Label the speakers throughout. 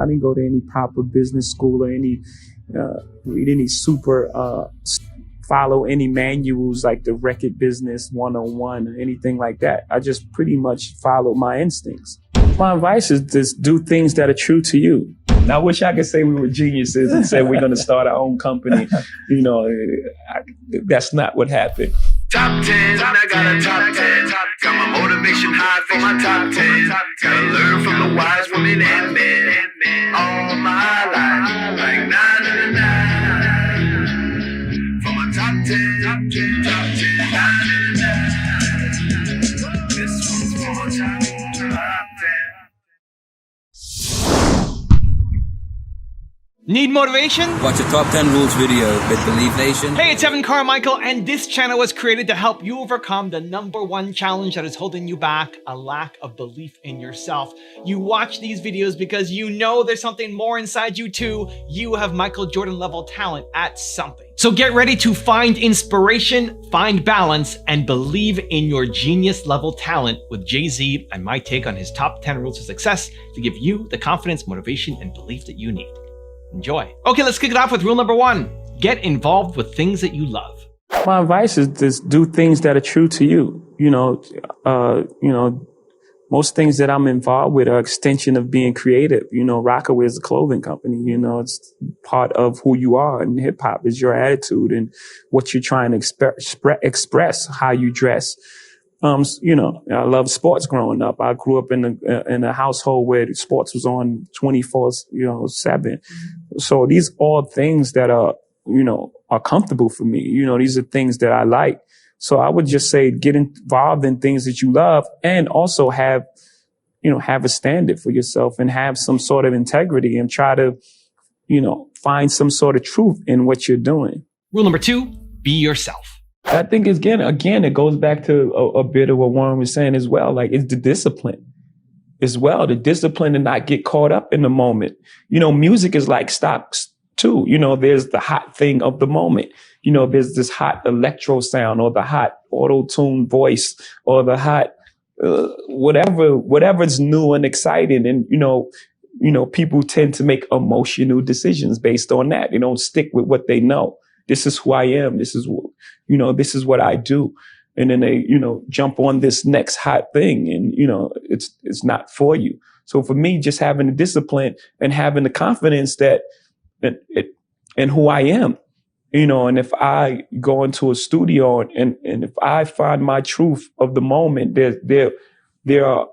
Speaker 1: I didn't go to any proper business school or any read any super follow any manuals like the Record Business 101 or anything like that. I just pretty much followed my instincts. My advice is just do things that are true to you. Now, I wish I could say we were geniuses and say we're going to start our own company. You know, that's not what happened.
Speaker 2: Top 10, I got a top 10. Got my motivation high for my top 10. Gotta learn from the wise women and men. All my life, like 9 and 9. For my top 10, top 10, top 10, 9 and 9. This one's for my top 10.
Speaker 3: Need motivation?
Speaker 4: Watch a Top 10 Rules video with Believe Nation.
Speaker 3: Hey, it's Evan Carmichael, and this channel was created to help you overcome the #1 challenge that is holding you back, a lack of belief in yourself. You watch these videos because you know there's something more inside you too. You have Michael Jordan level talent at something. So get ready to find inspiration, find balance, and believe in your genius level talent with Jay-Z and my take on his top 10 rules of success to give you the confidence, motivation, and belief that you need. Enjoy. Okay, let's kick it off with rule number 1. Get involved with things that you love.
Speaker 1: My advice is just do things that are true to you. You know, most things that I'm involved with are extension of being creative. You know, Rockaway is a clothing company. You know, it's part of who you are, and hip hop is your attitude and what you're trying to express, how you dress. You know, I love sports growing up. I grew up in a household where sports was on 24/7. So these all things that are comfortable for me. You know, these are things that I like. So I would just say get involved in things that you love, and also have a standard for yourself and have some sort of integrity and try to, find some sort of truth in what you're doing.
Speaker 3: Rule number 2, be yourself.
Speaker 1: I think again, it goes back to a bit of what Warren was saying as well. Like, it's the discipline as well, the discipline to not get caught up in the moment. You know, music is like stocks too. You know, there's the hot thing of the moment. You know, there's this hot electro sound or the hot auto-tune voice or the hot whatever's new and exciting. And, people tend to make emotional decisions based on that. They don't stick with what they know. This is who I am. This is what I do. And then they, jump on this next hot thing, and, it's not for you. So for me, just having the discipline and having the confidence that in who I am, and if I go into a studio and if I find my truth of the moment, there are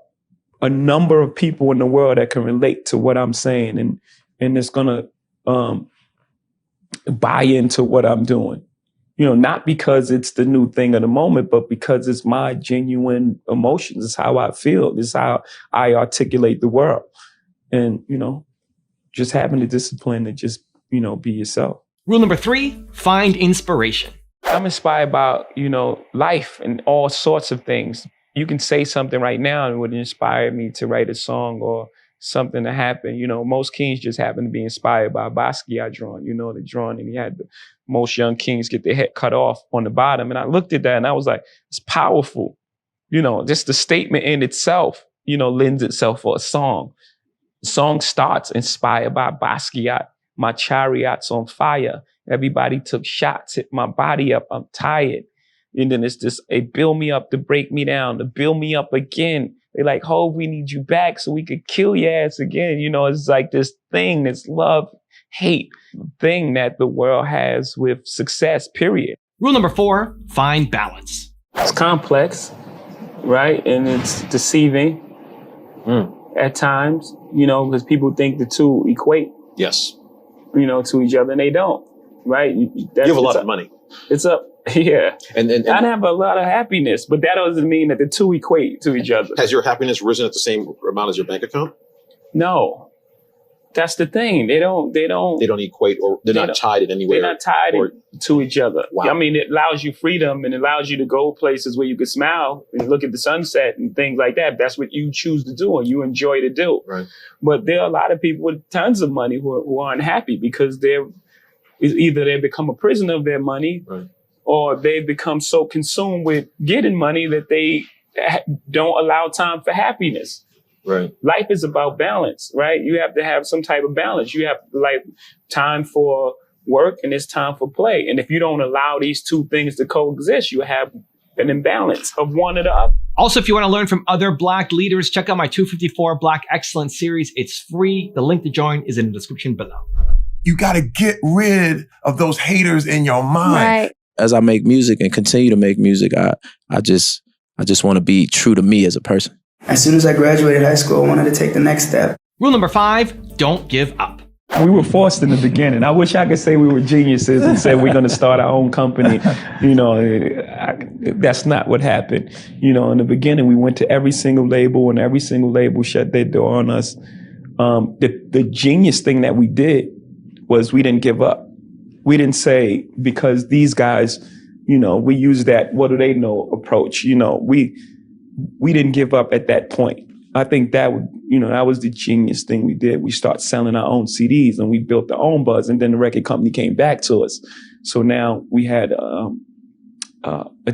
Speaker 1: a number of people in the world that can relate to what I'm saying, and it's gonna buy into what I'm doing. Not because it's the new thing of the moment, but because it's my genuine emotions. It's how I feel. It's how I articulate the world. And, just having the discipline to just, be yourself.
Speaker 3: Rule number 3, find inspiration.
Speaker 1: I'm inspired by, life and all sorts of things. You can say something right now and it would inspire me to write a song or something to happen. Most kings just happen to be inspired by Basquiat drawing, the drawing, and he had most young kings get their head cut off on the bottom. And I looked at that and I was like, it's powerful. Just the statement in itself, lends itself for a song. The song starts inspired by Basquiat. My chariot's on fire. Everybody took shots, hit my body up. I'm tired. And then it's this, they build me up to break me down, to build me up again. They're like, Hov, we need you back so we could kill your ass again. It's like this thing, this love, hate thing that the world has with success, period.
Speaker 3: Rule number 4, find balance.
Speaker 1: It's complex, right? And it's deceiving at times, because people think the two equate.
Speaker 5: Yes.
Speaker 1: To each other, and they don't, right?
Speaker 5: You have a lot of money.
Speaker 1: It's up. Yeah.
Speaker 5: And
Speaker 1: I have a lot of happiness, but that doesn't mean that the two equate to each other.
Speaker 5: Has your happiness risen at the same amount as your bank account?
Speaker 1: No. That's the thing. They don't
Speaker 5: equate, or they're not tied in any way.
Speaker 1: They're not tied to each other.
Speaker 5: Wow.
Speaker 1: I mean, it allows you freedom and it allows you to go places where you can smile and look at the sunset and things like that. That's what you choose to do and you enjoy to do.
Speaker 5: Right.
Speaker 1: But there are a lot of people with tons of money who are unhappy because either they become a prisoner of their money, right, or they become so consumed with getting money that they don't allow time for happiness.
Speaker 5: Right.
Speaker 1: Life is about balance, right? You have to have some type of balance. You have like time for work and it's time for play. And if you don't allow these two things to coexist, you have an imbalance of one or the other.
Speaker 3: Also, if you want to learn from other Black leaders, check out my 254 Black Excellence series. It's free. The link to join is in the description below.
Speaker 6: You got to get rid of those haters in your mind.
Speaker 7: Right.
Speaker 4: As I make music and continue to make music, I just want to be true to me as a person.
Speaker 8: As soon as I graduated high school, I wanted to take the next step.
Speaker 3: Rule number 5, don't give up.
Speaker 1: We were forced in the beginning. I wish I could say we were geniuses and said we're going to start our own company. That's not what happened. In the beginning, we went to every single label and every single label shut their door on us. The genius thing that we did was we didn't give up. We didn't say, because these guys, we use that what do they know approach. We didn't give up at that point. I think that was the genius thing we did. We started selling our own CDs and we built our own buzz, and then the record company came back to us. So now we had a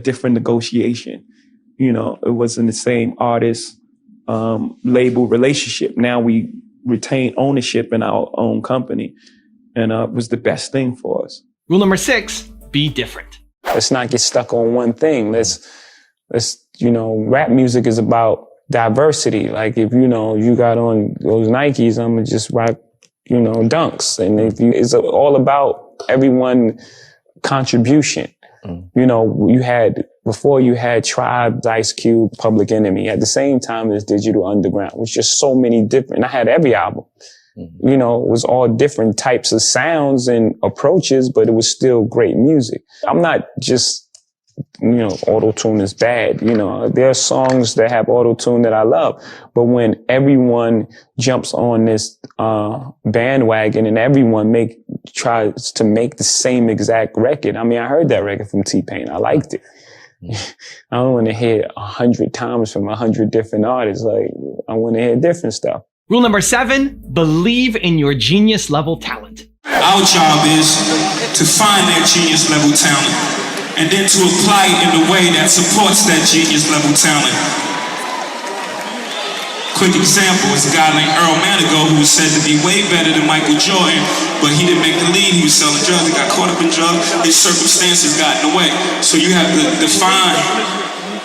Speaker 1: different negotiation. It wasn't the same artist label relationship. Now we retain ownership in our own company, and it was the best thing for us.
Speaker 3: Rule number 6, be different.
Speaker 1: Let's not get stuck on one thing. Let's rap music is about diversity. Like if you got on those Nikes, I'm gonna just rock dunks, and it's all about everyone contribution. You had Tribe, Ice Cube, Public Enemy at the same time as Digital Underground. It was just so many different. I had every album. It was all different types of sounds and approaches, but it was still great music. I'm not just auto-tune is bad. There are songs that have auto-tune that I love. But when everyone jumps on this bandwagon and everyone tries to make the same exact record. I mean, I heard that record from T-Pain. I liked it. I don't want to hear 100 times from 100 different artists. Like, I want to hear different stuff.
Speaker 3: Rule number 7, believe in your genius level talent.
Speaker 9: Our job is to find that genius level talent and then to apply it in a way that supports that genius level talent. Quick example is a guy named Earl Manigault who was said to be way better than Michael Jordan, but he didn't make the lead. He was selling drugs. He got caught up in drugs. His circumstances got in the way. So you have to define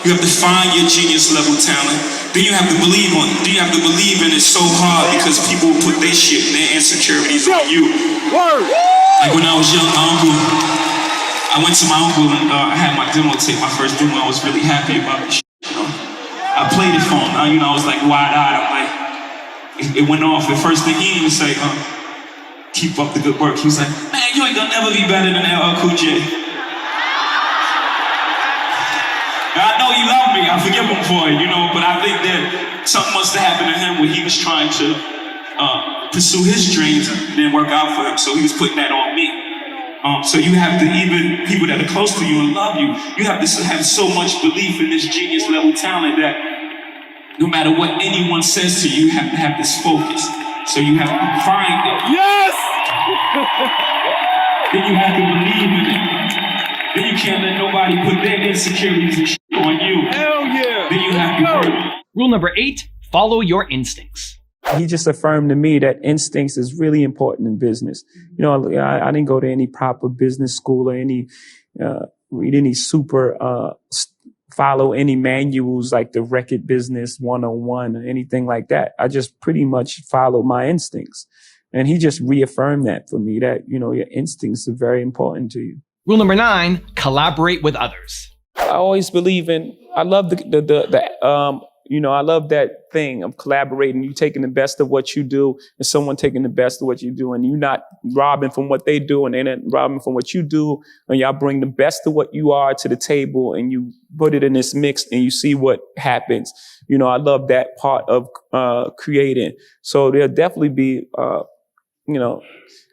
Speaker 9: your genius level talent. Then you have to believe on it. Then you have to believe in it so hard because people put their shit and their insecurities on you. Like when I was young, I went to my uncle and I had my demo tape, my first demo. I was really happy about the shit. I played it for him. I was like wide-eyed. I'm like, it went off. The first thing he didn't even say, keep up the good work. He was like, man, you ain't gonna never be better than LL Cool J. I know he loved me. I forgive him for it, but I think that something must have happened to him when he was trying to pursue his dreams and it didn't work out for him. So he was putting that on me. So you have to, even people that are close to you and love you, you have to have so much belief in this genius level talent that no matter what anyone says to you, you have to have this focus. So you have to find it. Yes! Then you have to believe in it. Then you can't let nobody put their insecurities and shit on you. Hell yeah! Then you have to work.
Speaker 3: Rule number 8, follow your instincts.
Speaker 1: He just affirmed to me that instincts is really important in business. I didn't go to any proper business school or read any follow any manuals like the Record Business 101 or anything like that. I just pretty much followed my instincts. And he just reaffirmed that for me, that, your instincts are very important to you.
Speaker 3: Rule number 9, collaborate with others.
Speaker 1: I always believe I love I love that thing of collaborating, you taking the best of what you do and someone taking the best of what you do, and you not robbing from what they do and they're not robbing from what you do, and y'all bring the best of what you are to the table and you put it in this mix and you see what happens. I love that part of creating. So there'll definitely be,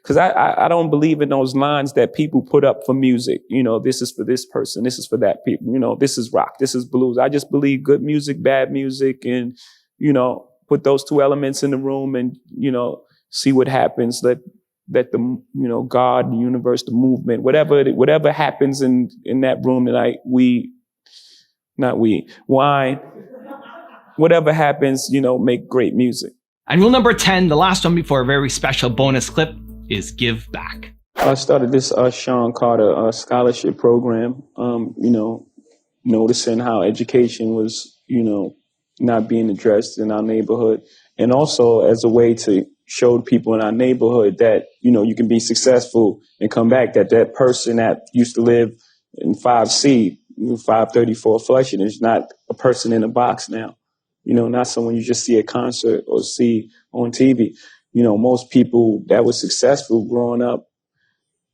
Speaker 1: because I don't believe in those lines that people put up for music. This is for this person, this is for that people. This is rock, this is blues. I just believe good music, bad music, and put those two elements in the room and see what happens. Let the God, the universe, the movement, whatever happens in that room tonight, wine. whatever happens, make great music.
Speaker 3: And rule number 10, the last one before a very special bonus clip, is give back.
Speaker 1: I started this Sean Carter scholarship program, noticing how education was, not being addressed in our neighborhood. And also as a way to show people in our neighborhood that, you can be successful and come back, that person that used to live in 5C, 534 Flushing is not a person in a box now. Not someone you just see at concert or see on TV. Most people that were successful growing up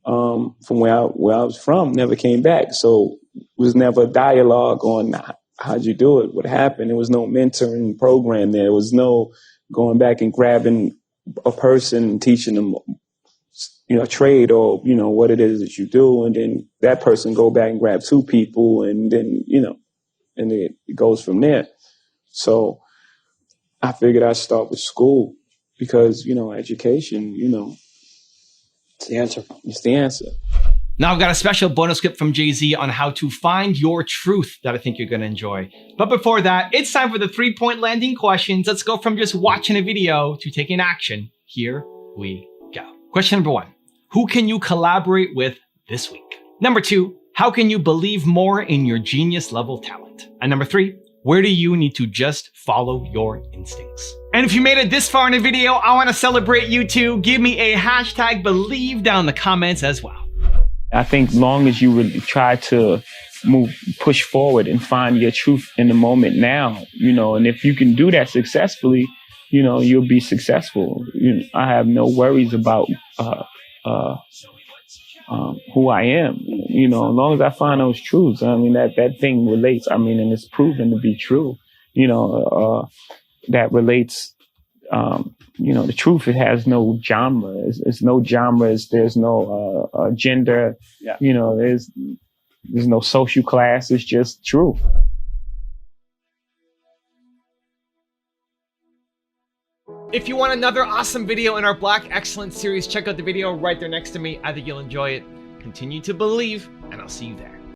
Speaker 1: from where I was from never came back. So it was never a dialogue on how'd you do it, what happened. There was no mentoring program. There was no going back and grabbing a person and teaching them, a trade or, what it is that you do. And then that person go back and grab 2 people and then, and it goes from there. So I figured I'd start with school because, education, it's the answer. It's the answer.
Speaker 3: Now I've got a special bonus clip from Jay-Z on how to find your truth that I think you're going to enjoy. But before that, it's time for the 3-point landing questions. Let's go from just watching a video to taking action. Here we go. Question number 1. Who can you collaborate with this week? Number 2, how can you believe more in your genius level talent? And number 3, where do you need to just follow your instincts? And if you made it this far in the video, I want to celebrate you too. Give me a hashtag believe down in the comments as well.
Speaker 1: I think long as you really try to push forward and find your truth in the moment now, and if you can do that successfully, you'll be successful. I have no worries about who I am, as long as I find those truths. I mean, that thing relates, and it's proven to be true, that relates, the truth, it has no genre. It's no genres. There's no gender, there's no social class. It's just truth.
Speaker 3: If you want another awesome video in our Black Excellence series, check out the video right there next to me. I think you'll enjoy it. Continue to believe, and I'll see you there.